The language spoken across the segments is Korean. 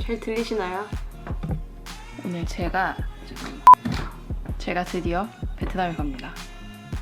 잘 들리시나요? 오늘 제가 드디어 베트남에 갑니다.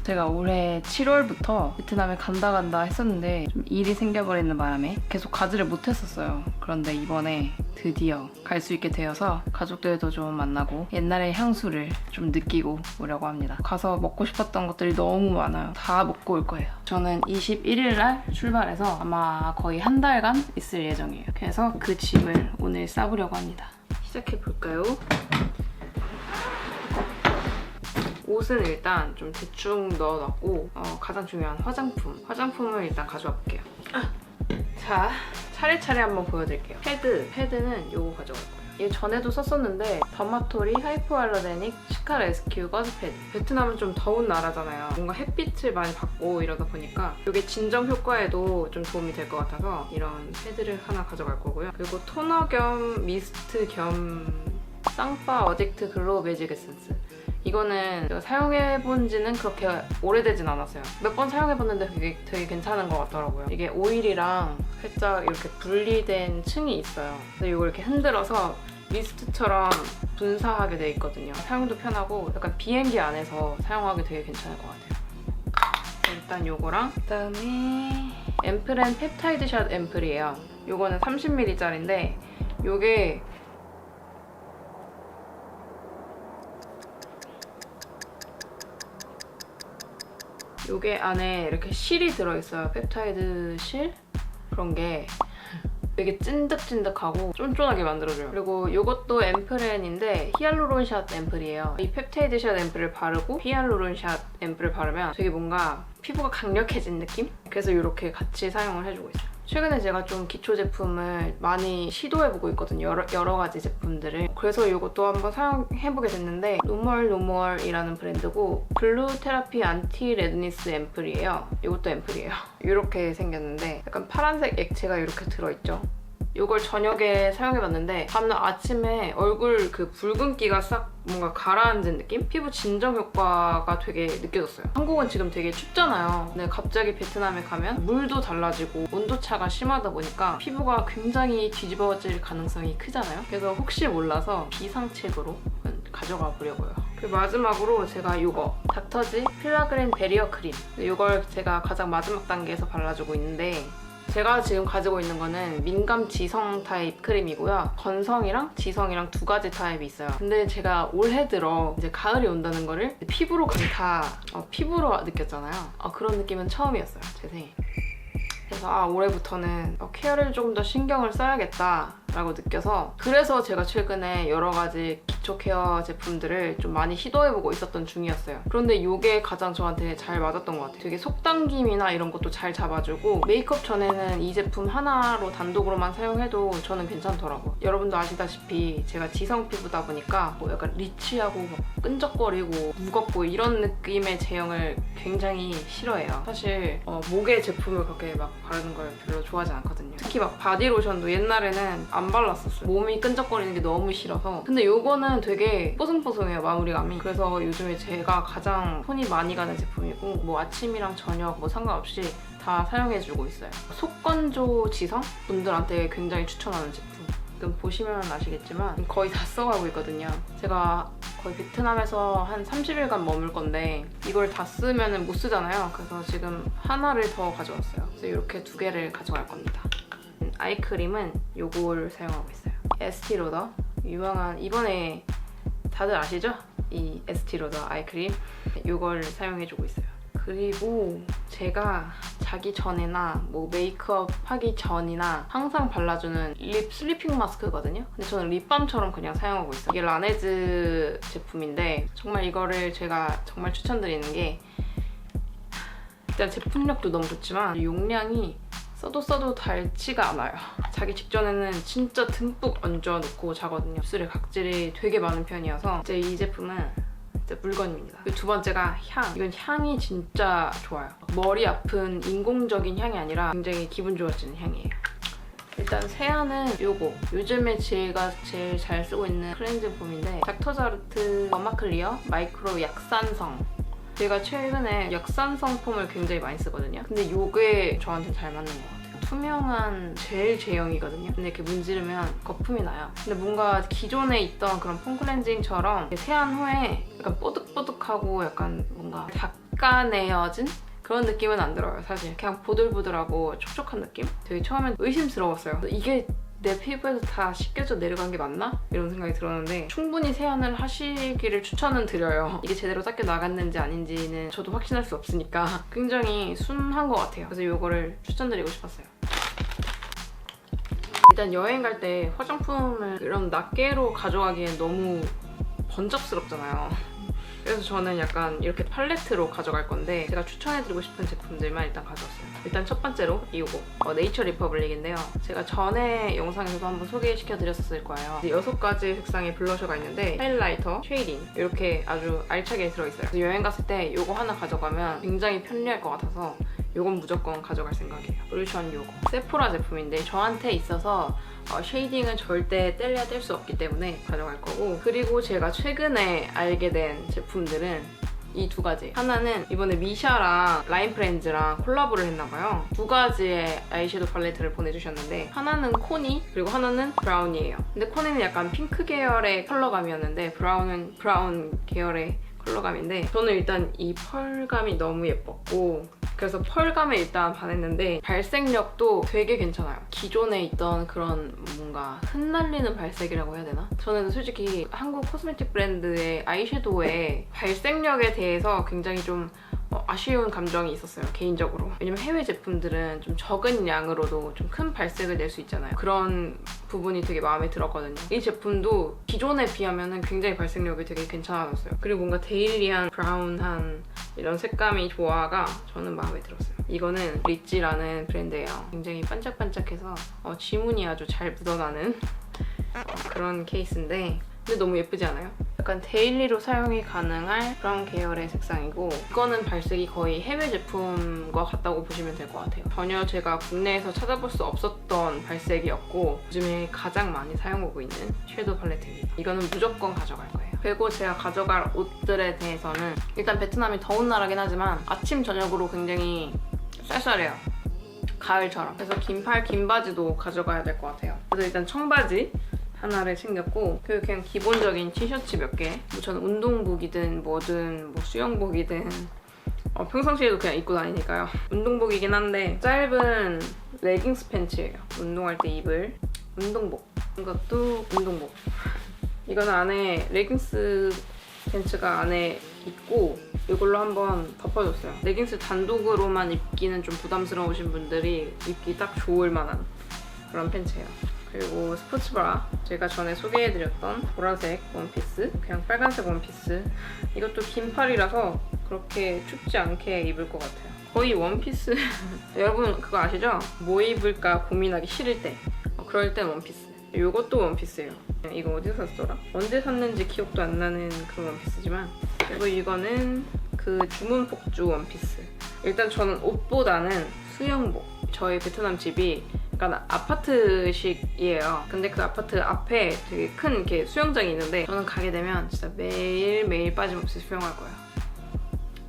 제가 올해 7월부터 베트남에 간다 했었는데 좀 일이 생겨버리는 바람에 계속 가지를 못했었어요. 그런데 이번에 드디어 갈 수 있게 되어서 가족들도 좀 만나고 옛날의 향수를 좀 느끼고 오려고 합니다. 가서 먹고 싶었던 것들이 너무 많아요. 다 먹고 올 거예요. 저는 21일 날 출발해서 아마 거의 한 달간 있을 예정이에요. 그래서 그 짐을 오늘 싸보려고 합니다. 시작해볼까요? 옷은 일단 좀 대충 넣어놨고 가장 중요한 화장품을 일단 가져와 볼게요. 자, 차례차례 한번 보여드릴게요. 패드는 요거 가져갈 거예요. 얘 전에도 썼었는데 더마토리 하이포알러제닉 시칼 SQ 거즈 패드. 베트남은 좀 더운 나라잖아요. 뭔가 햇빛을 많이 받고 이러다 보니까 이게 진정 효과에도 좀 도움이 될 것 같아서 이런 패드를 하나 가져갈 거고요. 그리고 토너 겸 미스트 겸 쌍파 어젝트 글로우 매직 에센스. 이거는 제가 사용해본 지는 그렇게 오래되진 않았어요. 몇 번 사용해봤는데 그게 되게 괜찮은 것 같더라고요. 이게 오일이랑 살짝 이렇게 분리된 층이 있어요. 그래서 이걸 이렇게 흔들어서 미스트처럼 분사하게 돼 있거든요. 사용도 편하고 약간 비행기 안에서 사용하기 되게 괜찮을 것 같아요. 일단 요거랑 그다음에 앰플앤 펩타이드 샷 앰플이에요. 요거는 30ml짜리인데 요게 안에 이렇게 실이 들어있어요. 펩타이드 실? 그런 게 되게 찐득찐득하고 쫀쫀하게 만들어줘요. 그리고 이것도 앰플앤인데 히알루론샷 앰플이에요. 이 펩타이드 샷 앰플을 바르고 히알루론샷 앰플을 바르면 되게 뭔가 피부가 강력해진 느낌? 그래서 이렇게 같이 사용을 해주고 있어요. 최근에 제가 좀 기초 제품을 많이 시도해보고 있거든요. 여러 가지 제품들을. 그래서 이것도 한번 사용해보게 됐는데 노멀이라는 브랜드고 블루 테라피 안티 레드니스 앰플이에요. 이것도 앰플이에요. 이렇게 생겼는데 약간 파란색 액체가 이렇게 들어있죠. 이걸 저녁에 사용해봤는데 다음날 아침에 얼굴 그 붉은기가 싹 뭔가 가라앉은 느낌? 피부 진정 효과가 되게 느껴졌어요. 한국은 지금 되게 춥잖아요. 근데 갑자기 베트남에 가면 물도 달라지고 온도차가 심하다 보니까 피부가 굉장히 뒤집어질 가능성이 크잖아요. 그래서 혹시 몰라서 비상책으로 가져가 보려고요. 그리고 마지막으로 제가 이거 닥터지 필라그린 베리어 크림. 이걸 제가 가장 마지막 단계에서 발라주고 있는데 제가 지금 가지고 있는 거는 민감 지성 타입 크림이고요. 건성이랑 지성이랑 두 가지 타입이 있어요. 근데 제가 올해 들어 이제 가을이 온다는 거를 피부로 피부로 느꼈잖아요. 그런 느낌은 처음이었어요, 제 생에. 그래서 올해부터는 케어를 조금 더 신경을 써야겠다라고 느껴서 그래서 제가 최근에 여러 가지 기초 케어 제품들을 좀 많이 시도해보고 있었던 중이었어요. 그런데 이게 가장 저한테 잘 맞았던 것 같아요. 되게 속당김이나 이런 것도 잘 잡아주고 메이크업 전에는 이 제품 하나로 단독으로만 사용해도 저는 괜찮더라고요. 여러분도 아시다시피 제가 지성 피부다 보니까 뭐 약간 리치하고 막 끈적거리고 무겁고 이런 느낌의 제형을 굉장히 싫어해요. 사실 목에 제품을 그렇게 막 바르는 걸 별로 좋아하지 않거든요. 특히 막 바디로션도 옛날에는 안 발랐었어요. 몸이 끈적거리는 게 너무 싫어서. 근데 이거는 되게 뽀송뽀송해요, 마무리감이. 그래서 요즘에 제가 가장 손이 많이 가는 제품이고 뭐 아침이랑 저녁 뭐 상관없이 다 사용해주고 있어요. 속건조 지성 분들한테 굉장히 추천하는 제품. 지금 보시면 아시겠지만 거의 다 써가고 있거든요. 제가 거의 베트남에서 한 30일간 머물 건데 이걸 다 쓰면 못 쓰잖아요. 그래서 지금 하나를 더 가져왔어요. 그래서 이렇게 두 개를 가져갈 겁니다. 아이크림은 요걸 사용하고 있어요. 에스티로더. 유명한, 이번에 다들 아시죠? 이 에스티로더 아이크림. 요걸 사용해주고 있어요. 그리고 제가 자기 전에나 뭐 메이크업 하기 전이나 항상 발라주는 립 슬리핑 마스크거든요. 근데 저는 립밤처럼 그냥 사용하고 있어요. 이게 라네즈 제품인데 정말 이거를 제가 정말 추천드리는 게 일단 제품력도 너무 좋지만 용량이 써도 닳지가 않아요. 자기 직전에는 진짜 듬뿍 얹어놓고 자거든요. 입술에 각질이 되게 많은 편이어서 이제 이 제품은 진짜 물건입니다. 두 번째가 향. 이건 향이 진짜 좋아요. 머리 아픈 인공적인 향이 아니라 굉장히 기분 좋아지는 향이에요. 일단 세안은 요거. 요즘에 제가 제일 잘 쓰고 있는 클렌징 폼인데 닥터자르트 더마클리어 마이크로 약산성. 제가 최근에 약산성 폼을 굉장히 많이 쓰거든요. 근데 요게 저한테 잘 맞는 것 같아요. 투명한 젤 제형이거든요. 근데 이렇게 문지르면 거품이 나요. 근데 뭔가 기존에 있던 그런 폼 클렌징처럼 세안 후에 약간 뽀득뽀득하고 약간 뭔가 닦아내어진 그런 느낌은 안 들어요, 사실. 그냥 보들보들하고 촉촉한 느낌? 되게 처음엔 의심스러웠어요. 이게 내 피부에서 다 씻겨져 내려간 게 맞나? 이런 생각이 들었는데 충분히 세안을 하시기를 추천은 드려요. 이게 제대로 닦여 나갔는지 아닌지는 저도 확신할 수 없으니까 굉장히 순한 것 같아요. 그래서 이거를 추천드리고 싶었어요. 일단 여행 갈 때 화장품을 이런 낱개로 가져가기엔 너무 번잡스럽잖아요. 그래서 저는 약간 이렇게 팔레트로 가져갈 건데 제가 추천해드리고 싶은 제품들만 일단 가져왔어요. 일단 첫 번째로 이거 네이처 리퍼블릭인데요. 제가 전에 영상에서도 한번 소개시켜드렸을 거예요. 6가지 색상의 블러셔가 있는데 하이라이터, 쉐이딩 이렇게 아주 알차게 들어있어요. 그래서 여행 갔을 때 이거 하나 가져가면 굉장히 편리할 것 같아서 이건 무조건 가져갈 생각이에요. 솔루션 요거. 세포라 제품인데 저한테 있어서 쉐이딩은 절대 뗄래야 뗄 수 없기 때문에 가져갈 거고, 그리고 제가 최근에 알게 된 제품들은 이 2가지. 하나는 이번에 미샤랑 라인프렌즈랑 콜라보를 했나봐요. 2가지의 아이섀도우 팔레트를 보내주셨는데 하나는 코니 그리고 하나는 브라운이에요. 근데 코니는 약간 핑크 계열의 컬러감이었는데 브라운은 브라운 계열의 컬러감인데 저는 일단 이 펄감이 너무 예뻤고 그래서 펄감에 일단 반했는데 발색력도 되게 괜찮아요. 기존에 있던 그런 뭔가 흩날리는 발색이라고 해야 되나? 저는 솔직히 한국 코스메틱 브랜드의 아이섀도우의 발색력에 대해서 굉장히 좀 아쉬운 감정이 있었어요, 개인적으로. 왜냐면 해외 제품들은 좀 적은 양으로도 좀 큰 발색을 낼 수 있잖아요. 그런 부분이 되게 마음에 들었거든요. 이 제품도 기존에 비하면 굉장히 발색력이 되게 괜찮아졌어요. 그리고 뭔가 데일리한 브라운한 이런 색감이 조화가 저는 마음에 들었어요. 이거는 리찌라는 브랜드예요. 굉장히 반짝반짝해서 지문이 아주 잘 묻어나는 그런 케이스인데 근데 너무 예쁘지 않아요? 약간 데일리로 사용이 가능할 브라운 계열의 색상이고 이거는 발색이 거의 해외 제품과 같다고 보시면 될 것 같아요. 전혀 제가 국내에서 찾아볼 수 없었던 발색이었고 요즘에 가장 많이 사용하고 있는 섀도우 팔레트입니다. 이거는 무조건 가져갈 거예요. 그리고 제가 가져갈 옷들에 대해서는 일단 베트남이 더운 나라긴 하지만 아침 저녁으로 굉장히 쌀쌀해요. 가을처럼. 그래서 긴팔 긴 바지도 가져가야 될 것 같아요. 그래서 일단 청바지 하나를 챙겼고 그리고 그냥 기본적인 티셔츠 몇 개. 뭐 저는 운동복이든 뭐든 뭐 수영복이든 평상시에도 그냥 입고 다니니까요. 운동복이긴 한데 짧은 레깅스 팬츠예요. 운동할 때 입을 운동복. 이것도 운동복. 이거는 안에 레깅스 팬츠가 안에 있고 이걸로 한번 덮어줬어요. 레깅스 단독으로만 입기는 좀 부담스러우신 분들이 입기 딱 좋을 만한 그런 팬츠예요. 그리고 스포츠브라, 제가 전에 소개해드렸던 보라색 원피스, 그냥 빨간색 원피스. 이것도 긴팔이라서 그렇게 춥지 않게 입을 것 같아요. 거의 원피스. 여러분 그거 아시죠? 뭐 입을까 고민하기 싫을 때 그럴 땐 원피스. 이것도 원피스예요. 이거 어디서 샀더라? 언제 샀는지 기억도 안 나는 그런 원피스지만 그리고 이거는 그 주문 폭주 원피스. 일단 저는 옷보다는 수영복. 저희 베트남 집이 약간 아파트식이에요. 근데 그 아파트 앞에 되게 큰 이렇게 수영장이 있는데 저는 가게 되면 진짜 매일매일 빠짐없이 수영할 거예요.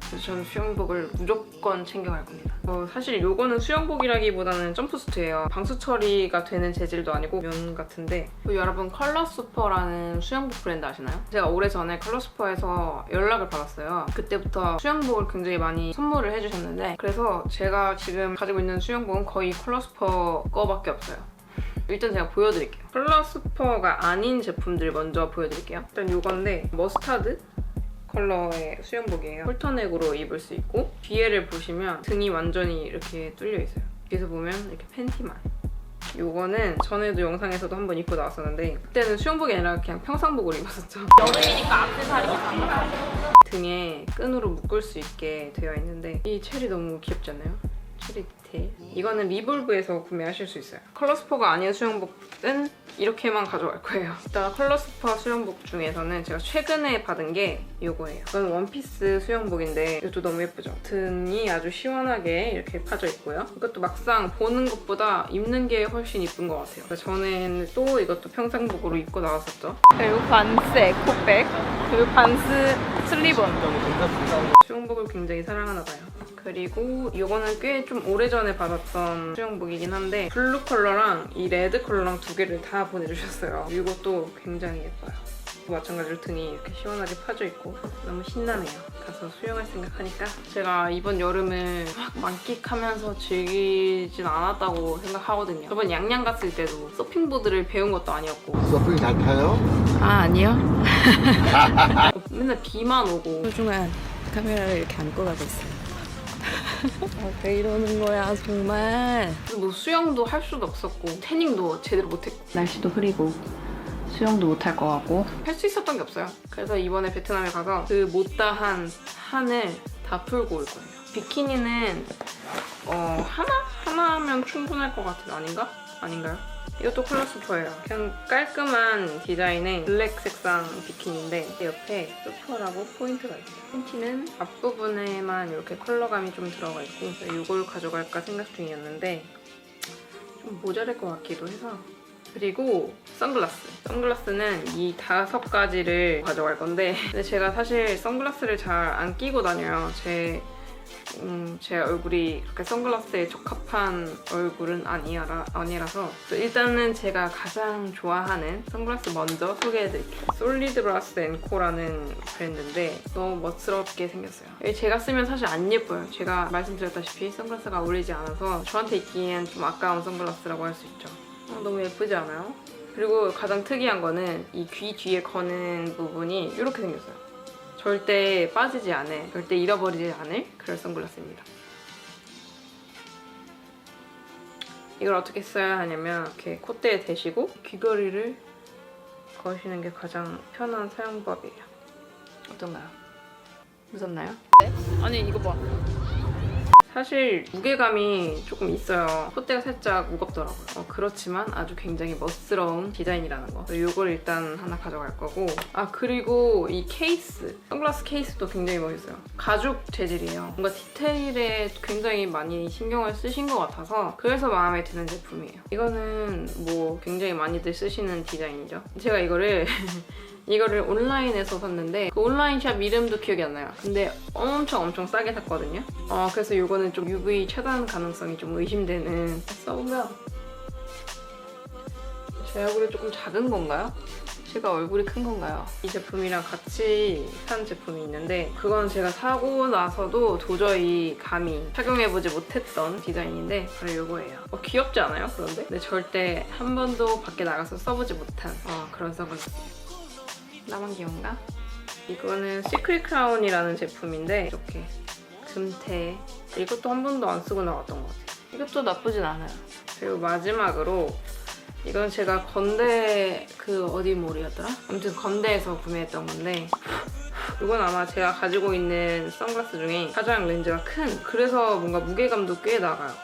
그래서 저는 수영복을 무조건 챙겨갈 겁니다. 사실 이거는 수영복이라기보다는 점프수트예요. 방수 처리가 되는 재질도 아니고 면 같은데 여러분 컬러수퍼라는 수영복 브랜드 아시나요? 제가 오래전에 컬러수퍼에서 연락을 받았어요. 그때부터 수영복을 굉장히 많이 선물을 해주셨는데 그래서 제가 지금 가지고 있는 수영복은 거의 컬러수퍼 거밖에 없어요. 일단 제가 보여드릴게요. 컬러수퍼가 아닌 제품들 먼저 보여드릴게요. 일단 이건데 머스타드 컬러의 수영복이에요. 홀터넥으로 입을 수 있고 뒤에를 보시면 등이 완전히 이렇게 뚫려 있어요. 뒤에서 보면 이렇게 팬티만. 요거는 전에도 영상에서도 한번 입고 나왔었는데 그때는 수영복이 아니라 그냥 평상복으로 입었었죠. 여름이니까 악세사리 입었어요. 등에 끈으로 묶을 수 있게 되어 있는데 이 체리 너무 귀엽지 않나요? 체리 디테일. 이거는 리볼브에서 구매하실 수 있어요. 컬러스퍼가 아닌 수영복은 이렇게만 가져갈 거예요. 일단 컬러스퍼 수영복 중에서는 제가 최근에 받은 게 이거예요. 이건 원피스 수영복인데 이것도 너무 예쁘죠? 등이 아주 시원하게 이렇게 파져 있고요. 이것도 막상 보는 것보다 입는 게 훨씬 이쁜 것 같아요. 저는 또 이것도 평상복으로 입고 나왔었죠. 그리고 반스 에코백, 그리고 반스 슬리본. 수영복을 굉장히 사랑하나 봐요. 그리고 이거는 꽤 좀 오래전에 받았던 수영복이긴 한데 블루 컬러랑 이 레드 컬러랑 두 개를 다 보내주셨어요. 이것도 굉장히 예뻐요. 마찬가지로 등이 이렇게 시원하게 파져 있고 너무 신나네요. 가서 수영할 생각하니까 제가 이번 여름을 막 만끽하면서 즐기진 않았다고 생각하거든요. 저번 양양 갔을 때도 서핑보드를 배운 것도 아니었고. 서핑 잘 타요? 아, 아니요. 맨날 비만 오고 소중한 카메라를 이렇게 안고 가고 있어요. 왜 이러는 거야 정말. 뭐 수영도 할 수도 없었고 태닝도 제대로 못했고 날씨도 흐리고 수영도 못할 것 같고 할 수 있었던 게 없어요. 그래서 이번에 베트남에 가서 그 못다한 한을 다 풀고 올 거예요. 비키니는 하나면 충분할 것 같은 아닌가? 아닌가요? 이것도 컬러 슈퍼예요. 그냥 깔끔한 디자인의 블랙 색상 비키니인데 옆에 슈퍼라고 포인트가 있어요. 팬티는 앞부분에만 이렇게 컬러감이 좀 들어가 있고 이걸 가져갈까 생각 중이었는데 좀 모자랄 것 같기도 해서. 그리고 선글라스는 이 5가지를 가져갈 건데 근데 제가 사실 선글라스를 잘 안 끼고 다녀요. 제 얼굴이 그렇게 선글라스에 적합한 얼굴은 아니라서 일단은 제가 가장 좋아하는 선글라스 먼저 소개해드릴게요. 솔리드라스 앤코라는 브랜드인데 너무 멋스럽게 생겼어요. 제가 쓰면 사실 안 예뻐요. 제가 말씀드렸다시피 선글라스가 어울리지 않아서 저한테 입기엔 좀 아까운 선글라스라고 할 수 있죠. 너무 예쁘지 않아요? 그리고 가장 특이한 거는 이 귀 뒤에 거는 부분이 이렇게 생겼어요. 절대 빠지지 않을, 절대 잃어버리지 않을 그런 선글라스입니다. 이걸 어떻게 써야 하냐면 이렇게 콧대에 대시고 귀걸이를 거시는 게 가장 편한 사용법이에요. 어떤가요? 무섭나요? 네? 아니 이거 봐. 사실 무게감이 조금 있어요. 콧대가 살짝 무겁더라고요. 그렇지만 아주 굉장히 멋스러운 디자인이라는 거. 이걸 일단 하나 가져갈 거고. 아 그리고 이 케이스, 선글라스 케이스도 굉장히 멋있어요. 가죽 재질이에요. 뭔가 디테일에 굉장히 많이 신경을 쓰신 것 같아서 그래서 마음에 드는 제품이에요. 이거는 뭐 굉장히 많이들 쓰시는 디자인이죠. 제가 이거를 온라인에서 샀는데 그 온라인 샵 이름도 기억이 안 나요. 근데 엄청 싸게 샀거든요. 그래서 이거는 좀 UV 차단 가능성이 좀 의심되는. 써보면 제 얼굴이 조금 작은 건가요? 제가 얼굴이 큰 건가요? 이 제품이랑 같이 산 제품이 있는데 그건 제가 사고 나서도 도저히 감히 착용해보지 못했던 디자인인데 바로 이거예요. 귀엽지 않아요? 그런데? 근데 절대 한 번도 밖에 나가서 써보지 못한 그런 선글라스예요. 나만 귀여운가? 이거는 시크릿 크라운이라는 제품인데 이렇게 금태. 이것도 한 번도 안 쓰고 나왔던 것 같아요. 이것도 나쁘진 않아요. 그리고 마지막으로 이건 제가 건대 어디 몰이었더라? 아무튼 건대에서 구매했던 건데 이건 아마 제가 가지고 있는 선글라스 중에 가장 렌즈가 큰, 그래서 뭔가 무게감도 꽤 나가요.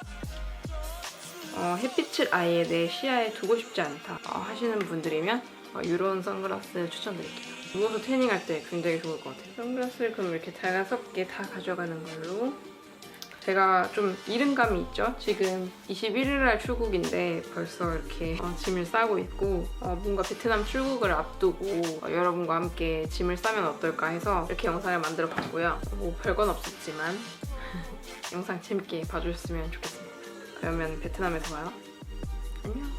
햇빛을 아예 내 시야에 두고 싶지 않다 하시는 분들이면 이런 선글라스 추천드릴게요. 누워서 태닝할 때 굉장히 좋을 것 같아요. 선글라스를 그럼 이렇게 다양하게 다 가져가는 걸로. 제가 좀 이른감이 있죠? 지금 21일날 출국인데 벌써 이렇게 짐을 싸고 있고 뭔가 베트남 출국을 앞두고 여러분과 함께 짐을 싸면 어떨까 해서 이렇게 영상을 만들어 봤고요. 뭐 별건 없었지만 영상 재밌게 봐주셨으면 좋겠습니다. 그러면 베트남에서 봐요. 안녕.